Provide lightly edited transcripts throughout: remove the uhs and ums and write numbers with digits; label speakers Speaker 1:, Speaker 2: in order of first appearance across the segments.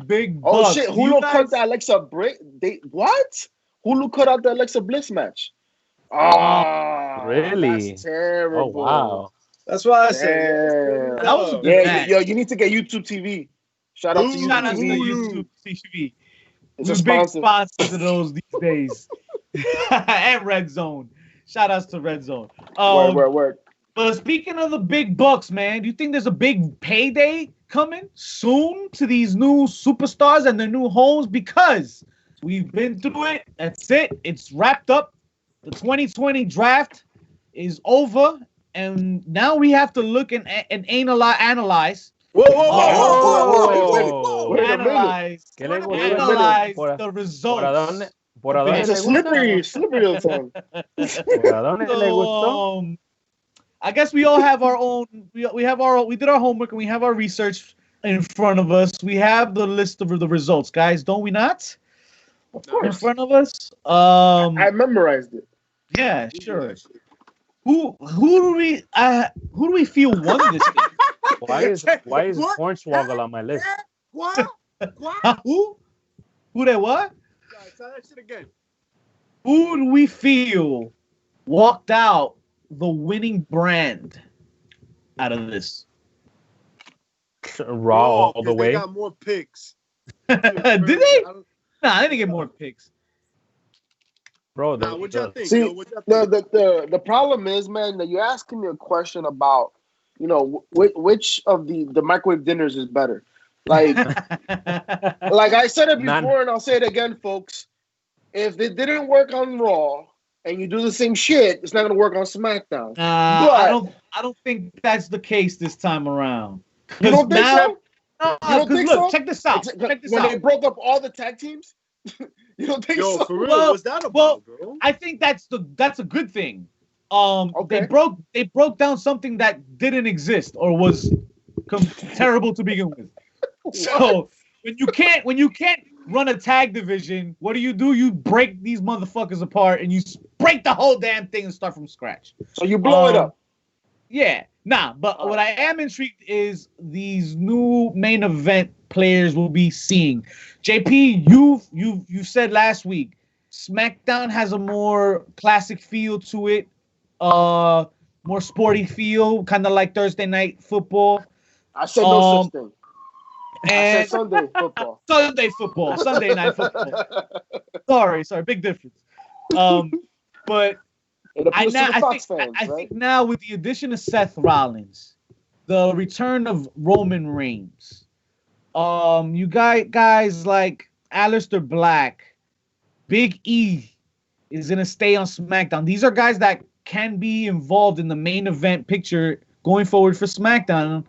Speaker 1: big
Speaker 2: Oh
Speaker 1: bucks.
Speaker 2: shit! Hulu cut the Alexa what? Hulu cut out the Alexa Bliss match. Oh,
Speaker 3: Really?
Speaker 2: That's terrible.
Speaker 3: Oh wow.
Speaker 4: That's why I said
Speaker 1: that was a good
Speaker 2: Yeah,
Speaker 1: match.
Speaker 2: yo, you need to get YouTube TV. Shout out to
Speaker 1: Shout out to
Speaker 2: YouTube TV.
Speaker 1: YouTube TV.
Speaker 2: It's
Speaker 1: We're
Speaker 2: a
Speaker 1: big
Speaker 2: sponsor.
Speaker 1: sponsors of those these days. And Red Zone. Shout outs to Red Zone.
Speaker 2: Word.
Speaker 1: But speaking of the big bucks, man, do you think there's a big payday coming soon to these new superstars and their new homes? Because we've been through it. That's it. It's wrapped up. The 2020 draft is over. And now we have to look and analyze.
Speaker 4: Whoa.
Speaker 2: Wait a minute.
Speaker 1: Analyze the results.
Speaker 2: It's a slippery little tongue.
Speaker 1: So, I guess we all have our own. We have our. We did our homework and we have our research in front of us. We have the list of the results, guys. Don't we not?
Speaker 2: Of course.
Speaker 1: In front of us.
Speaker 2: I memorized it.
Speaker 1: Yeah, sure. Who do we feel won this game?
Speaker 3: Why is Hornswoggle on my list?
Speaker 4: What?
Speaker 1: Who that what?
Speaker 4: Say that shit again.
Speaker 1: Who do we feel walked out the winning brand out of this?
Speaker 3: Raw all the way.
Speaker 4: They got more picks.
Speaker 1: Did they? Nah, they didn't get more picks.
Speaker 3: Bro,
Speaker 4: what y'all think?
Speaker 2: See, the problem is, man, that you're asking me a question about, which of the microwave dinners is better. Like I said it before, and I'll say it again, folks. If it didn't work on Raw and you do the same shit, it's not going to work on SmackDown.
Speaker 1: I don't think that's the case this time around.
Speaker 2: You don't think so?
Speaker 1: Look, check this out.
Speaker 2: When they broke up all the tag teams, you don't think so?
Speaker 4: For real, what's that about, bro?
Speaker 1: I think that's a good thing.
Speaker 2: Okay.
Speaker 1: They broke down something that didn't exist or was terrible to begin with. So when you can't run a tag division, what do? You break these motherfuckers apart and you break the whole damn thing and start from scratch.
Speaker 2: So you blow it up.
Speaker 1: Yeah, but what I am intrigued is these new main event players we'll be seeing. JP, you said last week SmackDown has a more classic feel to it, more sporty feel, kind of like Thursday Night Football.
Speaker 2: I said no such thing.
Speaker 1: And
Speaker 2: I said Sunday football.
Speaker 1: Sunday Night Football. Sorry, big difference. But I think now with the addition of Seth Rollins, the return of Roman Reigns, you got guys like Aleister Black, Big E is gonna stay on SmackDown. These are guys that can be involved in the main event picture going forward for SmackDown,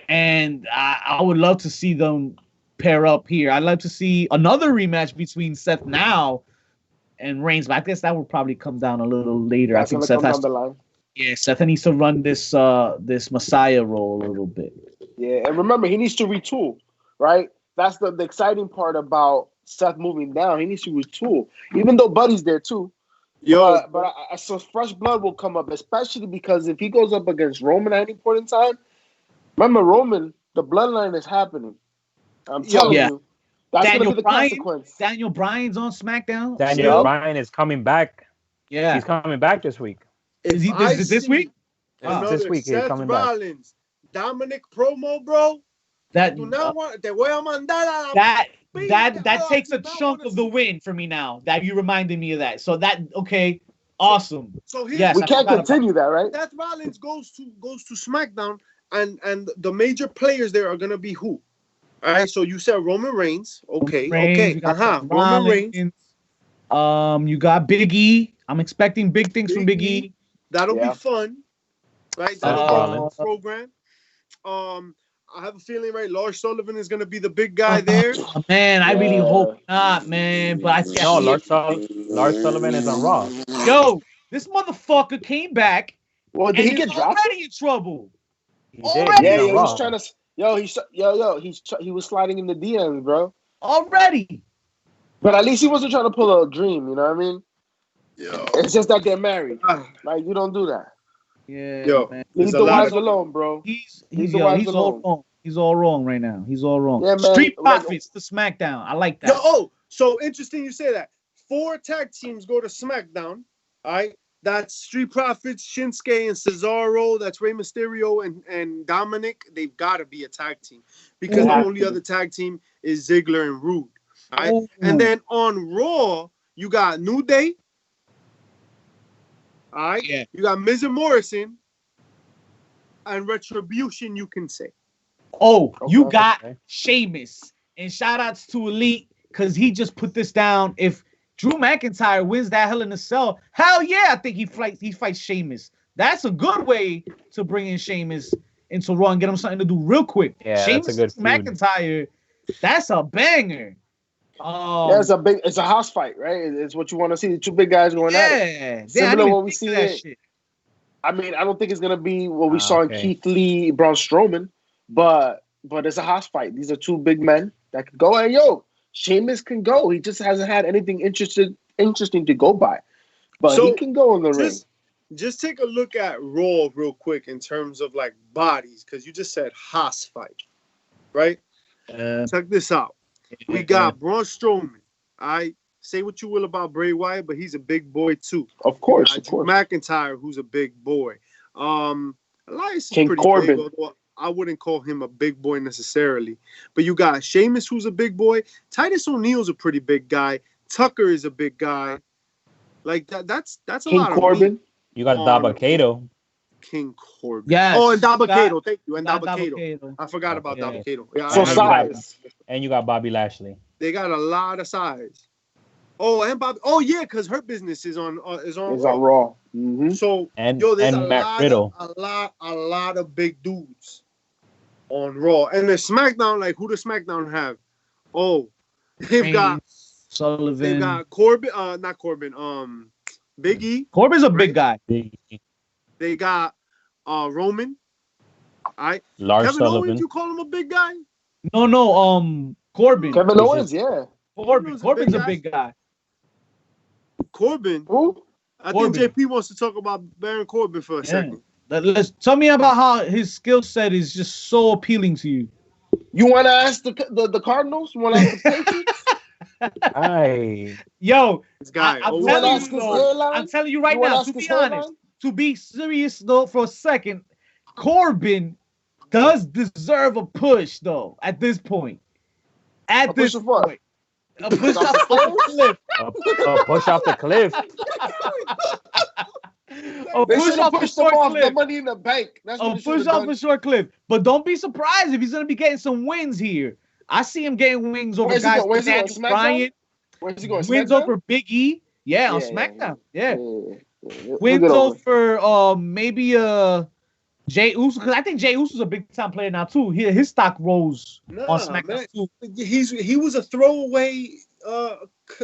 Speaker 1: and I would love to see them pair up here. I'd love to see another rematch between Seth now and Reigns, but I guess that will probably come down a little later. I think Seth has to. Yeah, Seth needs to run this Messiah role a little bit.
Speaker 2: Yeah, and remember, he needs to retool, right? That's the exciting part about Seth moving down. He needs to retool, even though Buddy's there too. But so fresh blood will come up, especially because if he goes up against Roman at any point in time, remember Roman, the bloodline is happening. I'm telling you. That's going to be the consequence.
Speaker 1: Daniel Bryan's on SmackDown.
Speaker 3: Daniel Bryan is coming back.
Speaker 1: Yeah.
Speaker 3: He's coming back this week.
Speaker 1: Is it this week?
Speaker 3: This week he's coming
Speaker 4: Rollins, back. Dominic promo, bro. That
Speaker 1: takes a chunk of the win for me now. That you reminded me of that. So awesome.
Speaker 4: So
Speaker 2: we can't continue that, right?
Speaker 4: That Rollins goes to SmackDown, and the major players there are gonna be who? All right, so you said Roman Reigns. Okay. Roman Reigns.
Speaker 1: You got Big E. I'm expecting big things from Big E.
Speaker 4: That'll be fun, right? That'll be a program. I have a feeling, right? Lars Sullivan is gonna be the big guy there.
Speaker 1: Man, I really hope not, man. But I
Speaker 3: no, Lars Sullivan is on Raw.
Speaker 1: Yo, this motherfucker came back.
Speaker 2: Well, did he get dropped?
Speaker 1: Already in trouble.
Speaker 3: He did.
Speaker 2: Yeah, he was trying to. He was sliding in the DMs, bro.
Speaker 1: Already.
Speaker 2: But at least he wasn't trying to pull a dream. You know what I mean?
Speaker 4: Yo.
Speaker 2: It's just that they're married. Like you don't do that.
Speaker 1: Yeah, man.
Speaker 2: Leave the wives alone, bro.
Speaker 1: He's the wives alone. He's all wrong right now. He's all wrong.
Speaker 2: Yeah, man.
Speaker 1: Street Profits to SmackDown. I like that.
Speaker 4: So interesting you say that. 4 tag teams go to SmackDown. All right. That's Street Profits, Shinsuke, and Cesaro. That's Rey Mysterio and Dominic. They've got to be a tag team because the only other tag team is Ziggler and Rude. All right. And then on Raw, you got New Day. All right. Yeah. You got Miz and Morrison and Retribution, you can say.
Speaker 1: You got Sheamus. And shout outs to Elite because he just put this down. If Drew McIntyre wins that Hell in a Cell, hell yeah, I think he fights Sheamus. That's a good way to bring in Sheamus into Raw and get him something to do real quick.
Speaker 3: Yeah,
Speaker 1: Sheamus
Speaker 3: that's a good
Speaker 1: McIntyre, that's a banger.
Speaker 2: It's a house fight, right? It's what you want to see. The 2 big guys going at it. Similar to what we see. I mean, I don't think it's gonna be what we saw in Keith Lee, Braun Strowman, but it's a house fight. These are 2 big men that can go. And Sheamus can go. He just hasn't had anything interesting to go by, but he can go in the ring.
Speaker 4: Just take a look at Raw real quick in terms of like bodies, because you just said house fight, right? Check this out. We got Braun Strowman. I say what you will about Bray Wyatt, but he's a big boy too.
Speaker 2: Of course.
Speaker 4: McIntyre, who's a big boy. Elias is
Speaker 2: King
Speaker 4: pretty
Speaker 2: Corbin.
Speaker 4: big, although I wouldn't call him a big boy necessarily. But you got Sheamus, who's a big boy. Titus O'Neil's a pretty big guy. Tucker is a big guy. Like that's a
Speaker 2: King
Speaker 4: lot
Speaker 2: Corbin.
Speaker 4: of meat.
Speaker 3: You got Dabba-Kato.
Speaker 4: King Corbin.
Speaker 1: Yes.
Speaker 4: Oh, and Dabba-Kato. Thank you. And Dabba-Kato. I forgot about Dabba-Kato. Yeah,
Speaker 2: so size.
Speaker 3: And you got Bobby Lashley.
Speaker 4: They got a lot of size. Oh, and Bobby. Oh, yeah, because Hurt Business is on Raw.
Speaker 2: On Raw. Mm-hmm.
Speaker 4: So there's a lot of big dudes on Raw. And the SmackDown, like who does SmackDown have? Oh, they've got
Speaker 1: Sullivan.
Speaker 4: They've got Corbin. Not Corbin. Big E.
Speaker 1: Corbin's a big guy.
Speaker 4: They got Roman. All right.
Speaker 3: Lars
Speaker 4: Kevin
Speaker 3: Sullivan.
Speaker 4: Owens, you call him a big guy?
Speaker 1: No. Corbin.
Speaker 2: Kevin Owens, yeah.
Speaker 1: Corbin's a big guy.
Speaker 4: Corbin?
Speaker 2: Who?
Speaker 4: I think JP wants to talk about Baron Corbin for a second.
Speaker 1: Let's tell me about how his skill set is just so appealing to you.
Speaker 2: You want to ask the Cardinals? You want to ask the Patriots?
Speaker 1: This guy. I'm telling you right now, to be honest, to be serious though for a second, Corbin does deserve a push though at this point. A push off the cliff.
Speaker 3: A push off the cliff.
Speaker 1: A push off the short cliff.
Speaker 2: The Money in the Bank.
Speaker 1: That's a push off the short cliff. But don't be surprised if he's gonna be getting some wins here. I see him getting wins over guys like Daniel Bryan.
Speaker 2: Where's he going?
Speaker 1: Wins over Big E. Yeah, on SmackDown. Yeah. Wins over maybe Jey Uso, because I think Jey Uso's a big time player now too. His stock rose on SmackDown too.
Speaker 4: He was a throwaway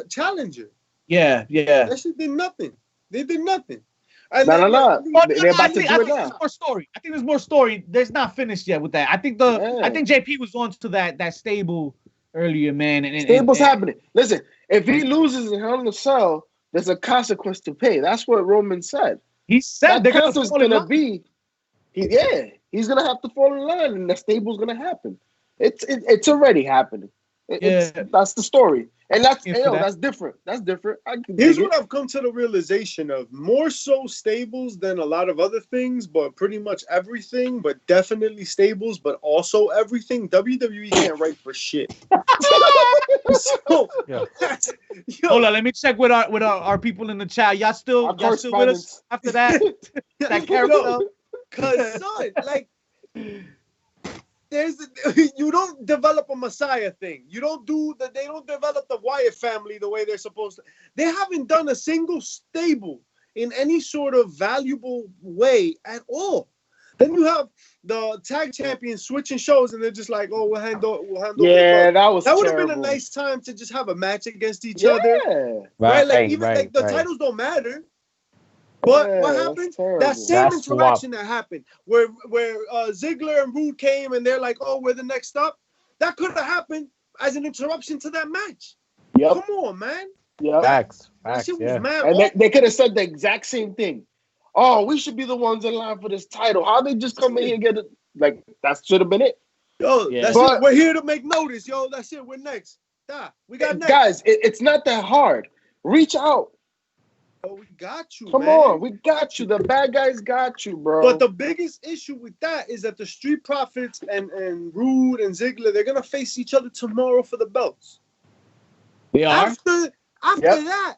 Speaker 4: challenger.
Speaker 1: Yeah.
Speaker 4: That shit did nothing. They did nothing.
Speaker 2: No. They're about to do it now.
Speaker 1: More story. I think there's more story. There's not finished yet with that. I think JP was on to that stable earlier, man.
Speaker 2: Stable's happening. Listen, if he loses in Hell in a Cell, there's a consequence to pay. That's what Roman said.
Speaker 1: He said
Speaker 2: that consequence going to be. He's going to have to fall in line, and the stable's going to happen. It's already happening. That's the story. And that's different. That's different.
Speaker 4: Here's what I've come to the realization of: more so stables than a lot of other things, but pretty much everything, but definitely stables, but also everything. WWE can't write for shit.
Speaker 1: Hold on, let me check with our people in the chat. Y'all still with us after that? That carousel?
Speaker 4: Cause son, like. You don't develop a Messiah thing. They don't develop the Wyatt family the way they're supposed to. They haven't done a single stable in any sort of valuable way at all. Then you have the tag champions switching shows, and they're just like, "Oh, we'll handle."
Speaker 2: Yeah, that would
Speaker 4: have been a nice time to just have a match against each other, right? Like the titles don't matter. But what happened? That same interaction that happened, where Ziggler and Rude came and they're like, "Oh, we're the next up." That could have happened as an interruption to that match.
Speaker 2: Yep.
Speaker 4: Come on, man.
Speaker 2: Yeah.
Speaker 3: Facts.
Speaker 2: And they could have said the exact same thing. Oh, we should be the ones in line for this title. How they just come in here and get it? Like that should have been it.
Speaker 4: Yo, that's it. We're here to make notice, yo. That's it. We're next. We got next.
Speaker 2: Guys, it's not that hard. Reach out.
Speaker 4: Oh, we got you,
Speaker 2: Come on, we got you. The bad guys got you, bro.
Speaker 4: But the biggest issue with that is that the Street Profits and Rude and Ziggler, they're gonna face each other tomorrow for the belts.
Speaker 1: They are.
Speaker 4: After that,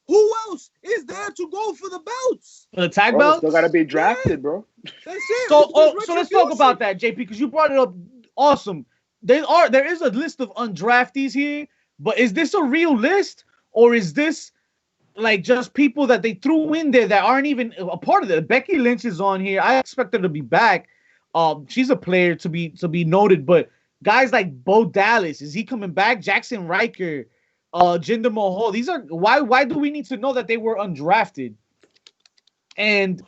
Speaker 4: who else is there to go for the belts?
Speaker 1: For the tag belts?
Speaker 2: Still gotta be drafted, bro.
Speaker 4: That's it.
Speaker 1: So let's talk about that, JP, because you brought it up. Awesome. There is a list of undraftees here, but is this a real list, or is this like just people that they threw in there that aren't even a part of it? Becky Lynch is on here. I expect her to be back. She's a player to be noted, but guys like Bo Dallas, is he coming back? Jackson Riker, Jinder Mahal. These are why do we need to know that they were undrafted? And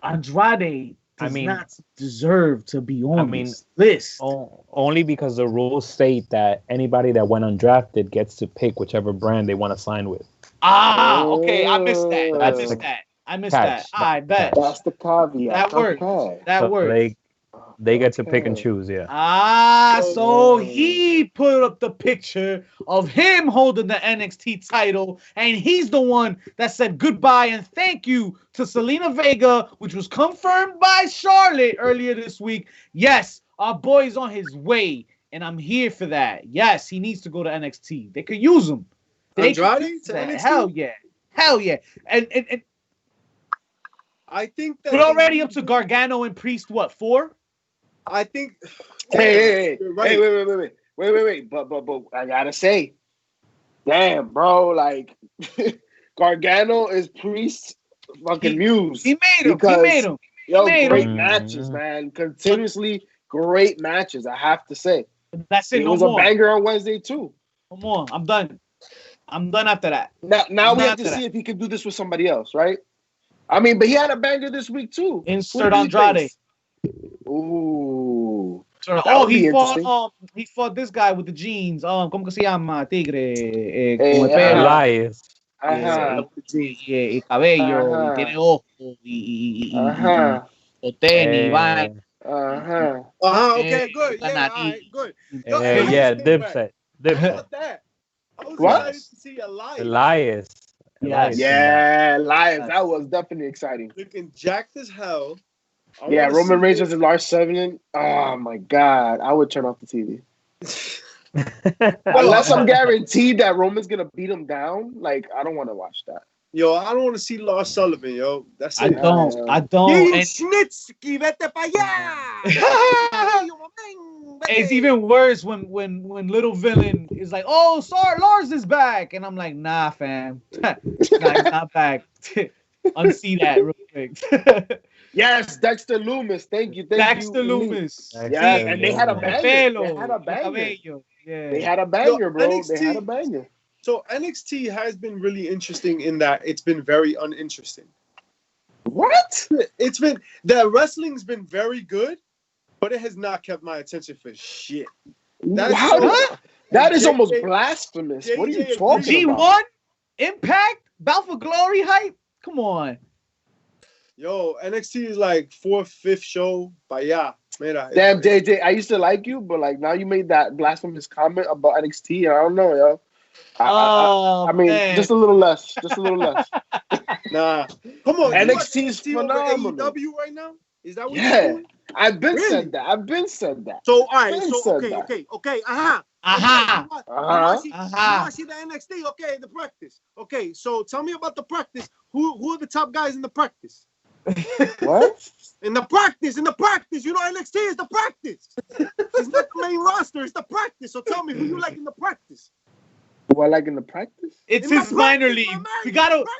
Speaker 1: Andrade does not deserve to be on this list.
Speaker 3: Only because the rules state that anybody that went undrafted gets to pick whichever brand they want to sign with.
Speaker 1: Okay. I missed that. I bet.
Speaker 2: That's the caveat.
Speaker 1: That works.
Speaker 2: Okay.
Speaker 1: That works.
Speaker 3: They get to pick and choose,
Speaker 1: So he put up the picture of him holding the NXT title, and he's the one that said goodbye and thank you to Selena Vega, which was confirmed by Charlotte earlier this week. Yes, our boy's on his way, and I'm here for that. Yes, he needs to go to NXT. They could use him.
Speaker 4: Andrade to NXT?
Speaker 1: Hell yeah. And
Speaker 4: I think that
Speaker 1: we're already up to Gargano and Priest, 4?
Speaker 4: I think.
Speaker 2: Hey, wait. But I gotta say, damn, bro, like Gargano is Priest's fucking muse.
Speaker 1: He made him.
Speaker 2: Great matches, man. Continuously great matches. I have to say.
Speaker 1: That's it.
Speaker 2: It was a banger on Wednesday too.
Speaker 1: Come on, I'm done after that.
Speaker 2: Now we have to see if he can do this with somebody else, right? I mean, but he had a banger this week too.
Speaker 1: Insert Andrade.
Speaker 2: Ooh.
Speaker 1: He fought this guy with the jeans. ¿Cómo que se llama? Tigre.
Speaker 3: Elias.
Speaker 1: Y cabello, y tiene ojos, y tenis, vaina.
Speaker 4: Okay, good. Yeah, all right, good.
Speaker 3: Dipset.
Speaker 4: I was excited to see
Speaker 3: Elias.
Speaker 2: Yeah, Elias. That was definitely exciting.
Speaker 4: Looking jacked as hell.
Speaker 2: Roman Reigns versus Lars Sullivan. Oh my God, I would turn off the TV. Unless I'm guaranteed that Roman's gonna beat him down, like I don't want to watch that.
Speaker 4: Yo, I don't want to see Lars Sullivan, yo. That's it.
Speaker 1: I don't.
Speaker 4: Snitsky, vete pa' allá.
Speaker 1: It's even worse when Little Villain is like, "Oh, sorry, Lars is back," and I'm like, "Nah, fam, nah, he's not back." Unsee that real quick.
Speaker 2: Yes, Dexter Loomis. Thank you.
Speaker 1: Dexter Loomis.
Speaker 2: Yeah, and they had a banger. They had a banger, bro.
Speaker 4: NXT,
Speaker 2: they had a banger.
Speaker 4: So NXT has been really interesting in that it's been very uninteresting.
Speaker 2: What?
Speaker 4: The wrestling's been very good, but it has not kept my attention for shit.
Speaker 2: That is almost blasphemous. What are you talking about?
Speaker 1: G1? Impact? Bound for Glory hype? Come on.
Speaker 4: Yo, NXT is like 4th, 5th show. But yeah, man.
Speaker 2: Damn, JJ, I used to like you, but like now you made that blasphemous comment about NXT. I don't know, yo. I mean, man. Just a little less.
Speaker 4: Nah, come on.
Speaker 2: NXT is phenomenal.
Speaker 4: AEW right now? Is that what you're doing?
Speaker 2: I've been said that.
Speaker 4: So all right, okay. You want to see the NXT? Okay, the practice. Okay, so tell me about the practice. Who are the top guys in the practice?
Speaker 2: What?
Speaker 4: In the practice, you know NXT is the practice. It's not the main roster, it's the practice. So tell me who you like in the practice.
Speaker 2: Who I like in the practice?
Speaker 1: It's his minor league.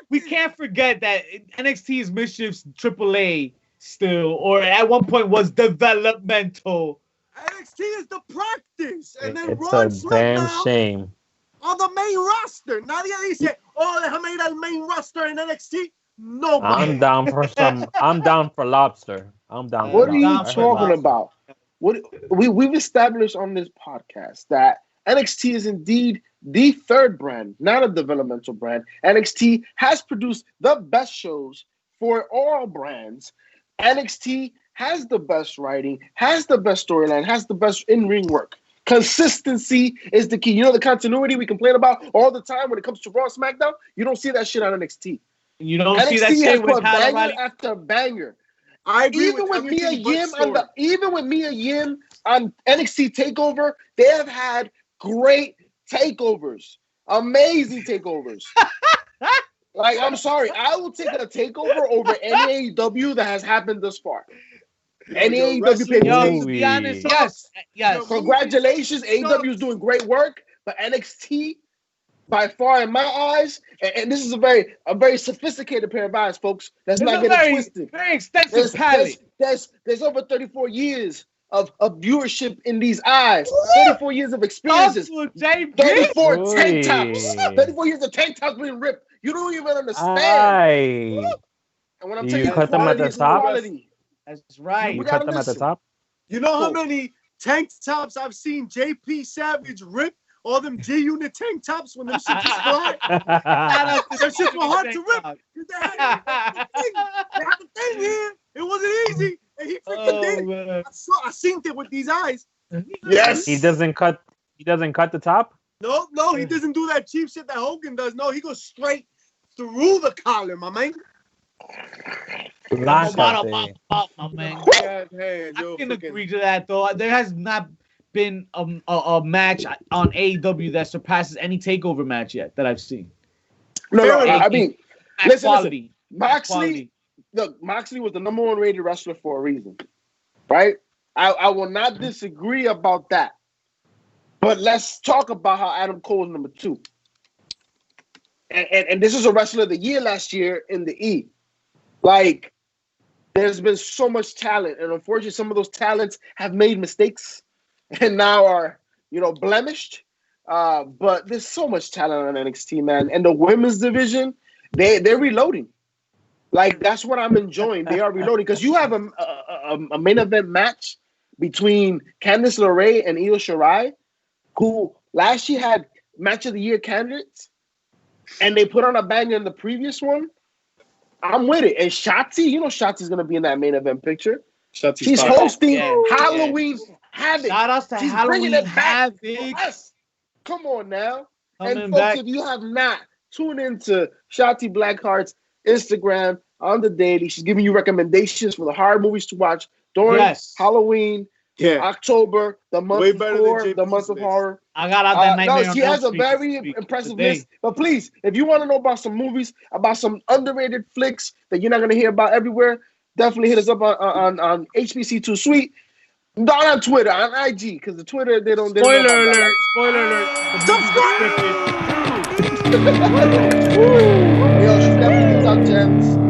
Speaker 1: We can't forget that NXT is Mischief's AAA still, or at one point was developmental.
Speaker 4: NXT is the practice, and then
Speaker 3: it's a damn shame.
Speaker 4: On the main roster, nadie dice, déjame ir al main roster in NXT. No,
Speaker 3: I'm down for lobster.
Speaker 2: What are you talking about? We've established on this podcast that NXT is indeed the third brand, not a developmental brand. NXT has produced the best shows for all brands. NXT has the best writing, has the best storyline, has the best in-ring work. Consistency is the key. You know the continuity we complain about all the time when it comes to Raw SmackDown? You don't see that shit on NXT.
Speaker 1: You don't see that shit with
Speaker 2: banger after banger.
Speaker 4: I agree
Speaker 2: even with Mia Yim on NXT TakeOver, they have had great takeovers. Amazing takeovers. Like, I'm sorry, I will take a takeover over any AEW that has happened thus far. Any AEW pay-per-view.
Speaker 1: To be honest, yes.
Speaker 2: Congratulations, AEW is doing great work, but NXT, by far, in my eyes, and this is a very sophisticated pair of eyes, folks. That's not getting twisted.
Speaker 1: Very extensive palette.
Speaker 2: There's over 34 years of viewership in these eyes. 34 years of experiences. 34 tank tops. 34 years of tank tops being ripped. You don't even understand.
Speaker 3: And when I'm telling you, cut them at the top.
Speaker 1: That's right.
Speaker 3: You cut them at the top.
Speaker 4: You know how many tank tops I've seen JP Savage rip? All them G-Unit tank tops when them shit just fly. That shit was hard to rip. They had a thing here. It wasn't easy. And he freaking did it. I seen it with these eyes.
Speaker 2: Yes.
Speaker 3: He doesn't cut the top?
Speaker 4: No, he doesn't do that cheap shit that Hogan does. No, he goes straight through the collar, my man.
Speaker 1: My man. I can agree to that, though. There has not been a match on AEW that surpasses any takeover match yet that I've seen.
Speaker 2: No, I mean,
Speaker 1: listen.
Speaker 2: Moxley was the number 1 rated wrestler for a reason, right? I will not disagree about that. But let's talk about how Adam Cole is number 2. And this is a wrestler of the year last year in the E. Like, there's been so much talent, and unfortunately, some of those talents have made mistakes and now are, blemished. But there's so much talent on NXT, man. And the women's division, they're reloading. Like, that's what I'm enjoying. They are reloading because you have a main event match between Candice LeRae and Io Shirai, who last year had match of the year candidates, and they put on a banger in the previous one. I'm with it. And Shotzi, Shotzi's going to be in that main event picture. She's hosting Halloween Havoc.
Speaker 1: Shout out to Halloween Havoc.
Speaker 2: Yes. Come on now. And folks, if you have not tuned into Shotzi Blackheart's Instagram on the daily, she's giving you recommendations for the horror movies to watch during Halloween, October, the month before, the month of horror.
Speaker 1: I got out that nightmare.
Speaker 2: No, she has a very impressive list. But please, if you want to know about some movies, about some underrated flicks that you're not going to hear about everywhere, definitely hit us up on HBC2 Sweet. Not on Twitter, on IG, because the Twitter, they don't.
Speaker 1: Spoiler alert.
Speaker 2: Subscribe! Yo, she definitely gives out gems.